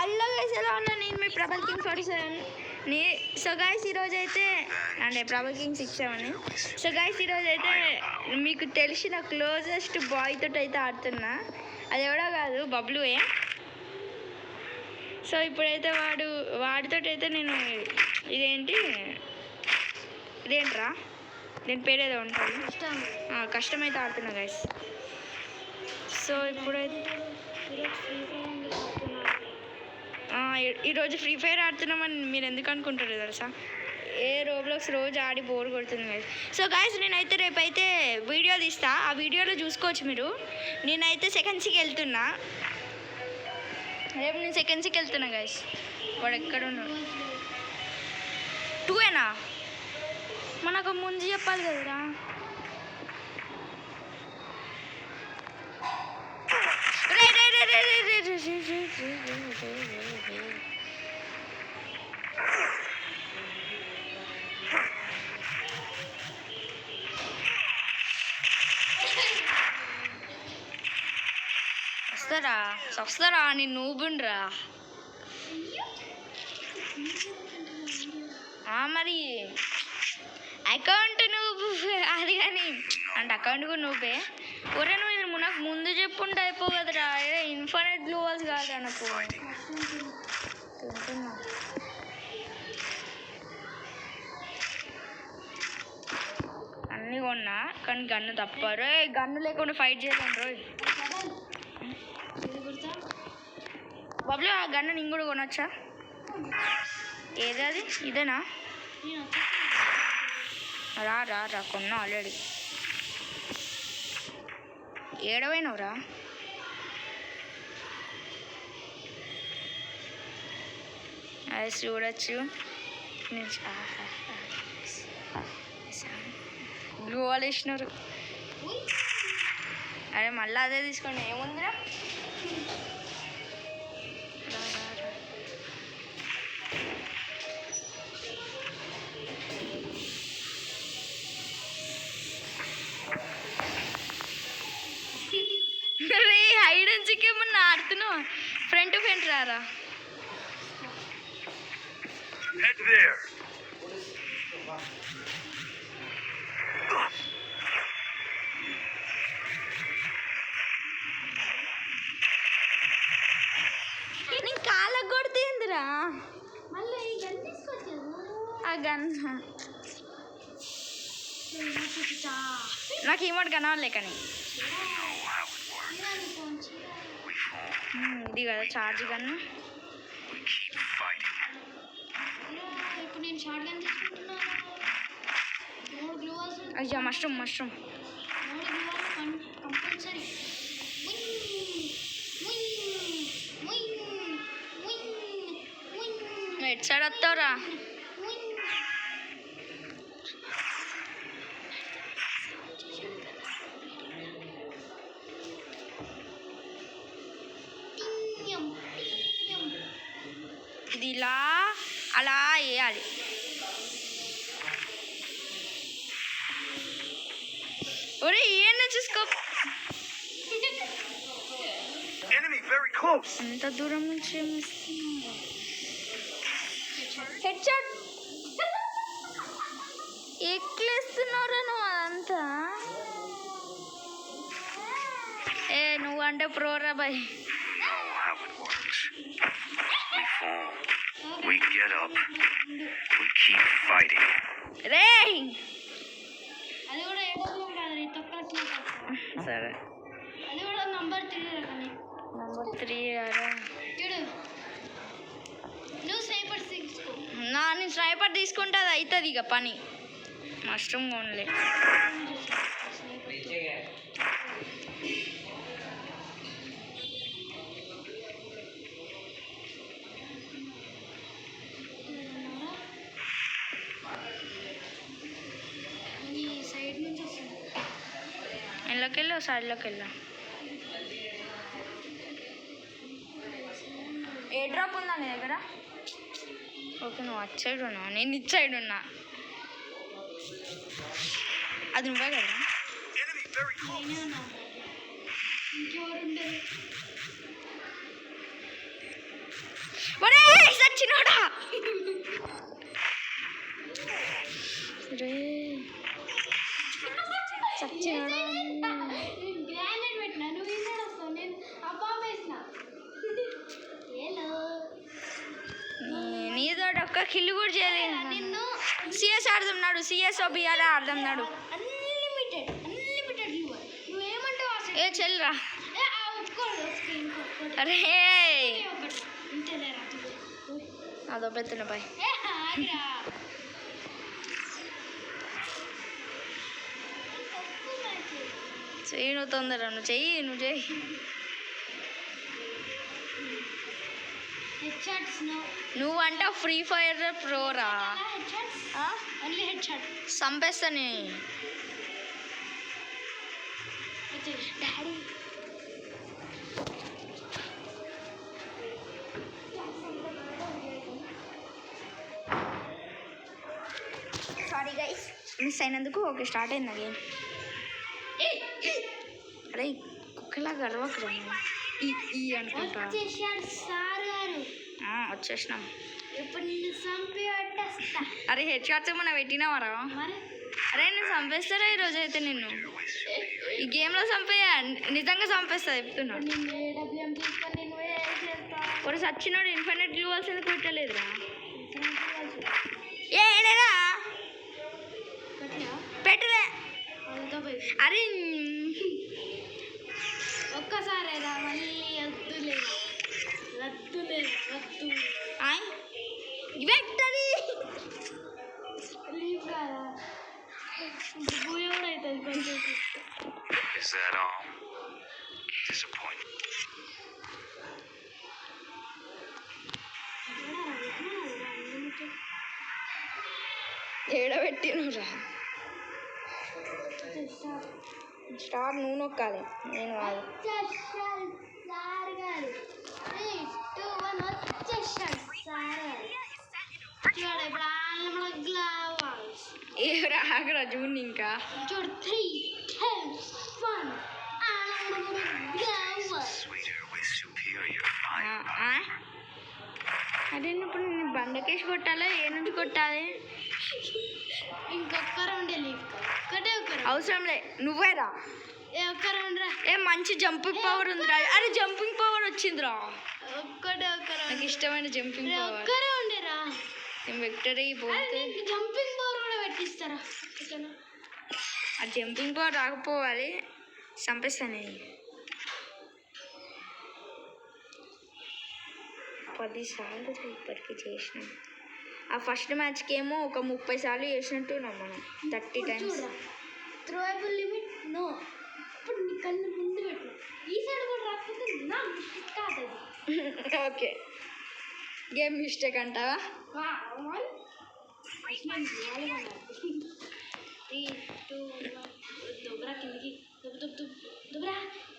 Hello guys, ఎలా ఉన్నా? నేను మీ ప్రభల్ కింగ్ 47 సో గైస్ ఈరోజు అయితే అంటే ప్రభల్ కింగ్ 67. సో గైస్ ఈరోజు అయితే మీకు తెలిసిన క్లోజెస్ట్ బాయ్ తోటి అయితే ఆడుతున్నా. అది ఎవడో కాదు, బబ్లుయే. సో ఇప్పుడైతే వాడితోటైతే నేను ఇదేంట్రా దీని పేరు ఏదో ఉంటుంది, కష్టమైతే ఆడుతున్నా గైస్. సో ఇప్పుడైతే ఈరోజు ఫ్రీ ఫైర్ ఆడుతున్నామని మీరు ఎందుకు అనుకుంటారు తెలుసా? రోబ్లాక్స్ రోజు ఆడి బోర్ కొడుతుంది గైస్. సో గైస్ నేనైతే రేపైతే వీడియో తీస్తా, ఆ వీడియోలో చూసుకోవచ్చు మీరు. నేనైతే సెకండ్స్కి వెళ్తున్నా, రేపు నేను సెకండ్స్కి వెళ్తున్నా గైస్. వాడు ఎక్కడ ఉన్నాడు? 2ఏనా? మనకు ముందు చెప్పాలి కదరా. వస్తారా నేను నువ్వుండ్రా మరి అకౌంట్ నువ్వు అది కానీ అంటే అకౌంట్ కూడా నువ్వే. ఒరే నువ్వు నాకు ముందు చెప్పుంటే అయిపో కదరా. ఇన్ఫినిట్ గ్లోవల్స్ కాదురా నాకు. అన్నీ కొన్నా కానీ గన్ను తప్పారు. గన్ను లేకుండా ఫైట్ చేసాను రోజు. బాబులు ఆ గన్ను నేను కూడా కొనొచ్చా? ఏది అది? ఇదేనా? రా కొన్నా ఆల్రెడీ. ఏడవైనవరా? అది చూడచ్చు. బ్లూ వాల్ వేసినారు. అరే మళ్ళీ అదే తీసుకోండి, ఏముందిరా. హైడ్ అండ్ సీక్ ఏమన్నా ఆడుతున్నావు? ఫ్రంట్ రారా. నేను కాళ్ళకు కొడుతుందిరా ఆ గన్. నాకు ఏమోటి కనవాలే కానీ ఇది కదా చార్జ్ గన్. అయ్యా మష్రూమ్ ఎటు సైడ్ వస్తావురా? ఇది ఇలా అలా వేయాలి. ఒరే ఏమన్నా చూసుకో, ఎంత దూరం నుంచి హెడ్ షాట్ ఎక్లేస్తున్నావురా నువ్వు అదంతా. నువ్వు అంటే ప్రోరా bye. We get up, we keep fighting. రేయ్ అది కూడా ఏడో కాదు, తొక్కట్లే. సరే అది కూడా నంబర్ 3 యారా. చూడు నువ్వు స్నైపర్ తీసుకో. నేను స్నైపర్ తీసుకుంటే అది అవుతుంది ఇక పని. Mushroom only. ఇళ్ళకి వెళ్ళి సైడ్లోకి వెళ్ళా. ఏ డ్రాప్ ఉందా నీ దగ్గర? ఓకే నువ్వు అటు సైడ్ ఉన్నా, నేను ఇటు సైడ్ ఉన్నా. అది నువ్వే కదా? సచ్చినోడా నీతో ఒక్క కిల్లు కూడా చేయలేదు. సిఎస్ ఆడుతున్నాడు, సిఎస్ బిఆర్ ఆడుతున్నాడు. ఏ చెల్లరా అరే అదో పెడుతున్నా బాయ్. చెయ్యి నువ్వు తొందర, నువ్వు చెయ్యి. నువ్వంట ఫ్రీ ఫైర్ ప్రోరా చంపేస్తాను. సారీ గైస్, మిస్ అయినందుకు. ఓకే, స్టార్ట్ అయింది గేమ్. అరే కుక్కలా గర్వకు ఈ అనుకుంటా. వచ్చేసినాం. అరే హెడ్ షాట్స్ ఏమన్నా పెట్టినావారా? అరే నేను చంపేస్తారా ఈరోజు అయితే నిన్ను ఈ గేమ్లో చంపేయా, నిజంగా చంపేస్తా చెప్తున్నా. ఒక సచ్చినోడు ఇన్ఫినిట్ గ్లూవల్స్ ఎందుకు పెట్టలేదురా? ఏడా పెట్టలే. అరే ఒక్కసారి విక్టరీ ఏడబెట్టినురా. స్టార్ నువ్వు నొక్కాలి, నేను కాదు. ఏరా జూన్ ఇంకా అదే ఇప్పుడు నేను బండకేసి కొట్టాలా, ఏ నుంచి కొట్టాలి? ఇంకొక రౌండ్ అవసరంలే, నువ్వేరా. ఒక్క రౌండ్ రా. ఏ మంచి జంపింగ్ పవర్ ఉందిరా. అరే జంపింగ్ పవర్ వచ్చిందిరా. నాకు ఇష్టమైన జంపింగ్ పవర్. విక్టరీ పోతే జంపింగ్ పవర్ కూడా పెట్టిస్తారా? ఆ జంపింగ్ పవర్ రాకపోవాలి, చంపేస్తాను. 10 సార్లు ఇప్పటికీ చేసినాం. ఆ ఫస్ట్ మ్యాచ్కి ఏమో ఒక 30 సార్లు చేసినట్టున్నాం మనం, 30 times. థ్రోయబుల్ limit no. ఇప్పుడు నీ కళ్ళు ముందు పెట్టు, ఈ సైడ్ కూడా రాకపోతే నా మిస్టేక్ కాదు. ఓకే, గేమ్ మిస్టేక్ అంటావా?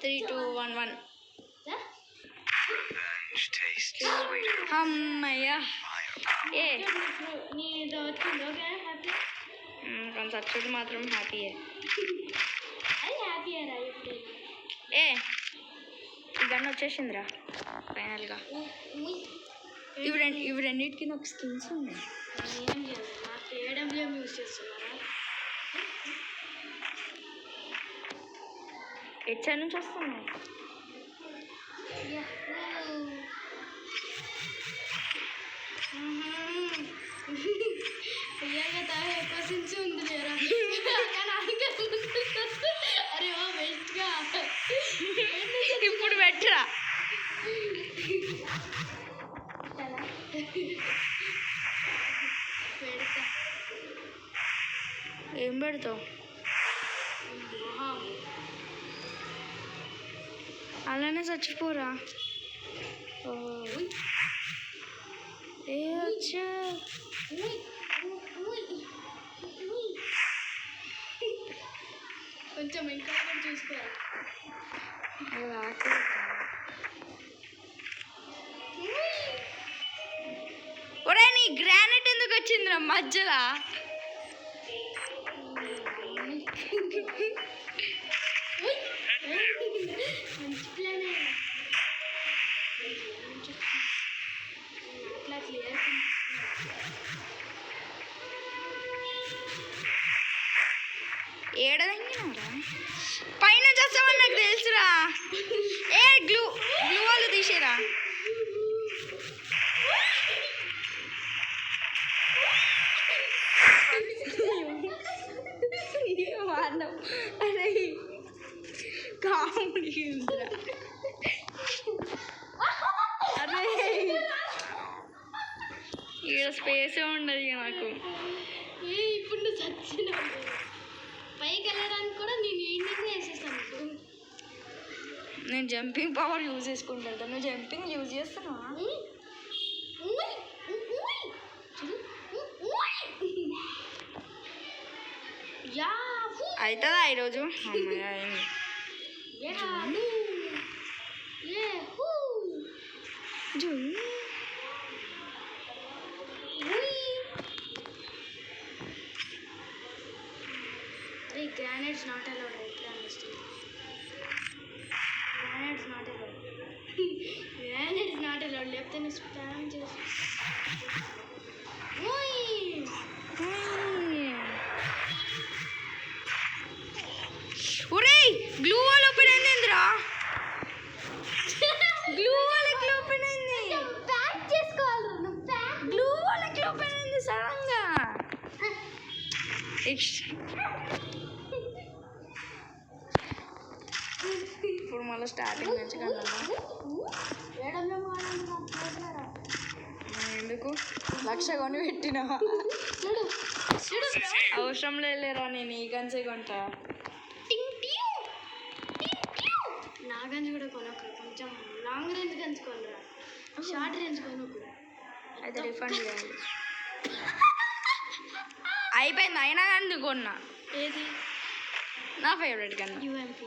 3, 2, 1, 1. అమ్మయ్యా. ఏ కొంచెం వచ్చేది మాత్రం హ్యాపీయే. ఏ ఈ గన్ వచ్చేసిందిరా ఫైనల్గా. ఇవి రెండింటికి నాకు స్కిన్స్ ఉన్నాయి. ఎట్ సైడ్ నుంచి వస్తున్నాయి. ఇప్పుడు పెట్టరా. ఏం పెడతావు? అలానే చచ్చిపోరా. ఏ వచ్చా కొంచెం ఇంకా చూసుకోవాలి. ఒరే నీ గ్రానైట్ ఎందుకు వచ్చిందిరా మధ్యలో? ఇట్లా క్లియర్ ఏడదంగినారా పైన చేస్తామని నాకు తెలుసురా. ఏ గ్లూ గ్లూ వాళ్ళు తీసేరా. అరే కామెడీ ఉందిరా. అరే ఇక్కడ స్పేసే ఉండదు ఇక నాకు. ఇప్పుడు నువ్వు చచ్చిన పైకి వెళ్ళడానికి కూడా నేను ఏంటనే వేసేస్తాను ఇప్పుడు. నేను జంపింగ్ పవర్ యూజ్ చేసుకుంటాను. నువ్వు జంపింగ్ యూజ్ చేస్తున్నావా? అవుతుందా ఈరోజు? Granites not allowed. Granites not allowed. Granites not allowed. లేకపోతే నేను స్పామ్ చేసి గ్లూ వాల్ ఓపెన్ అయిందిరా. గ్లూ వాల్ ఎట్లా ఓపెన్ అయింది? ప్యాక్ చేసుకోవాలి. గ్లూ వాల్ ఎట్లా ఓపెన్ అయింది సడన్ గా? ఇప్పుడు మళ్ళీ స్టార్టింగ్ నుంచి కన్నా ఎందుకు 1,00,000 కొని పెట్టినా? అవసరం లేరా, నేను ఈ గన్సే కొంటా. నా గన్స్ కూడా కొనకు, కొంచెం లాంగ్ రేంజ్ గన్స్ కొనరా, షార్ట్ రేంజ్ కొనకు. అయితే రిఫండ్ చేయాలి. అయిపోయింది అయినా కానీ కొన్నా. ఏది? నా ఫేవరెట్ గన్ యూఎంపీ.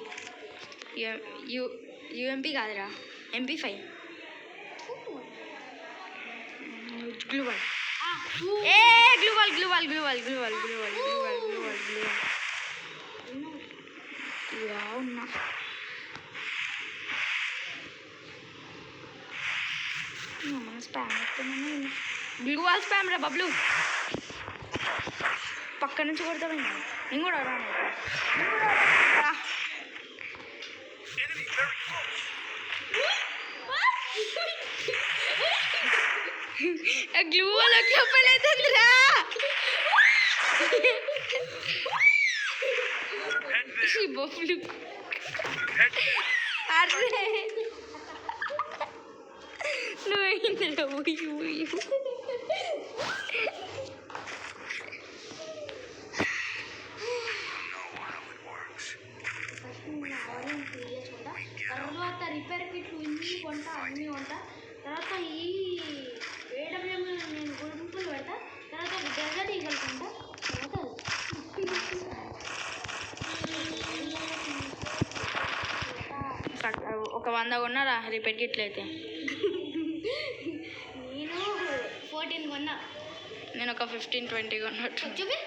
యూఎంపీ కాదురా, MP5. గ్లూవాల్. ఏ gloo wall gloo wall gloo wall gloo wall gloo wall gloo wall gloo wall gloo wall ఇలా ఉన్నా. మన స్పామ్ వస్తున్నాను. గ్లూవాల్ స్పామ్ రా బబ్లు. పక్క నుంచి కొడతామండి. నేను కూడా రాను. Glue wall చెప్పలేదురా. బబ్లు అరే నువ్వేంద్రా ఊయు. తర్వాత రిపేర్ కిట్లు ఇన్ని కొంటా, అన్నీ కొంటా. తర్వాత ఈ ఏడబ్ల్యూఎం నేను గుంపులు పెడతా. తర్వాత డెజర్ట్ ఈగల్ కొంటా. ఒక 100 కొన్నారా రిపేర్ కిట్లు అయితే? నేను 14 కొన్నా. నేను ఒక 15-20 కొన్నట్టు. చూపి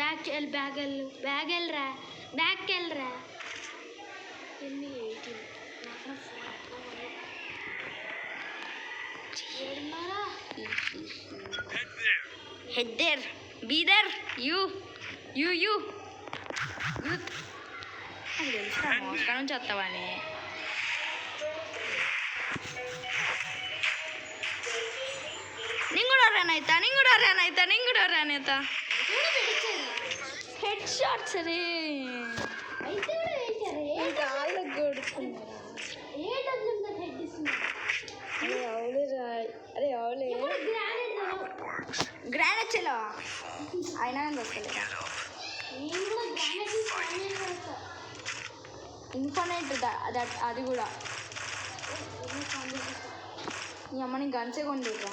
బ్యాగ్ వెళ్ళరా ఎన్ని 18. Head there, be there, you. అది తెలుసా మోస్కా నుంచి వస్తావని. నేను కూడా రన్ అవుతా. హెడ్ షాట్ సరే కాళ్ళకు కొడుకున్నారా? అరే అవులే గ్రానైట్ చెలో అయినా వస్తలేదా? ఇన్ఫినైట్ అది కూడా మీ అమ్మని గన్సే కొండిరా.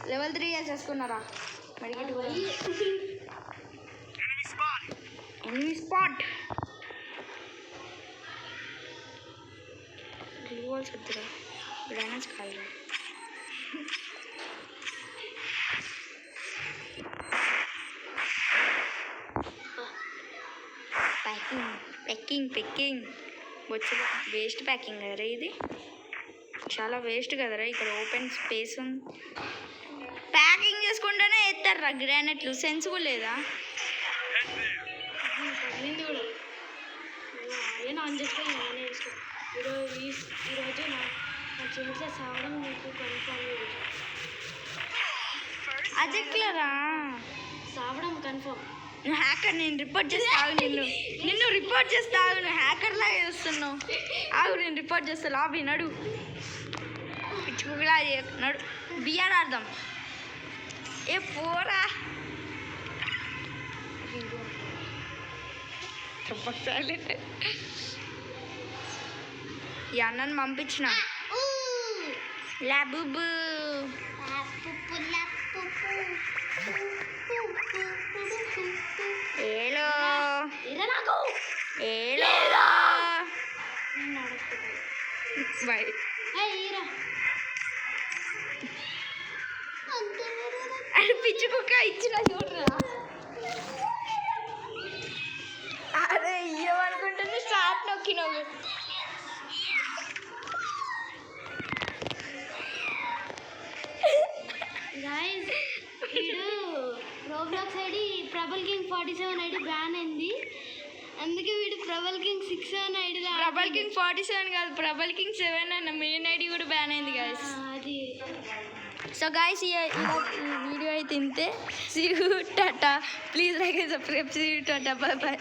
లెవెల్ 3 వేసేసుకున్నారా? మెడికెట్ కూడా. Enemy spot. గ్లూవాల్స్ వద్దురా, గ్రానైట్స్ కాదురా. Packing. వచ్చి వేస్ట్ ప్యాకింగ్ కదరా ఇది, చాలా వేస్ట్ కదరా. ఇక్కడ ఓపెన్ స్పేస్ ఉంది, ప్యాకింగ్ చేసుకుంటేనే ఎత్తారా గ్రానైట్లు, సెన్స్ కూడా లేదా. పగిలింది కూడా నేను ఆన్ చేసుకొని నేనే వేసుకో. ఈరోజు నా చేతిలో సావడం మీకు కన్ఫర్మ్. అదెక్లరా సావడం కన్ఫర్మ్. నువ్వు హ్యాకర్, నేను రిపోర్ట్ చేస్తా ఆగు, నిన్ను రిపోర్ట్ చేస్తా ఆగు. నువ్వు హ్యాకర్ లాగా చేస్తున్నావు ఆగు, నేను రిపోర్ట్ చేస్తా. లాబీ నడు, పిచ్చుకులా నడు, బిఆర్ ఆడదాం. ఏ పోరా ఈ అన్నను పంపించిన లాబుబు. ఏలో ఏలో బై అని పిచ్చి కుక్క ఇచ్చిన చూడరా. అరే ఇవ్వనుకుంటుంది, స్టార్ట్ నొక్కినావు. గాయస్ వీడు Roblox ID Prabal king 47 ID ban అయింది, అందుకే వీడు ప్రబల్ కింగ్ 67 ఐడిలో. ప్రబల్ కింగ్ 47 కాదు, ప్రబల్ కింగ్ 7 అన్న మెయిన్ ఐడి కూడా బ్యాన్ అయింది గాయస్. అది సో గాయస్ ఈ వీడియో అయితే ఇంతే. See you ta-ta, please like and subscribe. See you ta-ta, bye bye.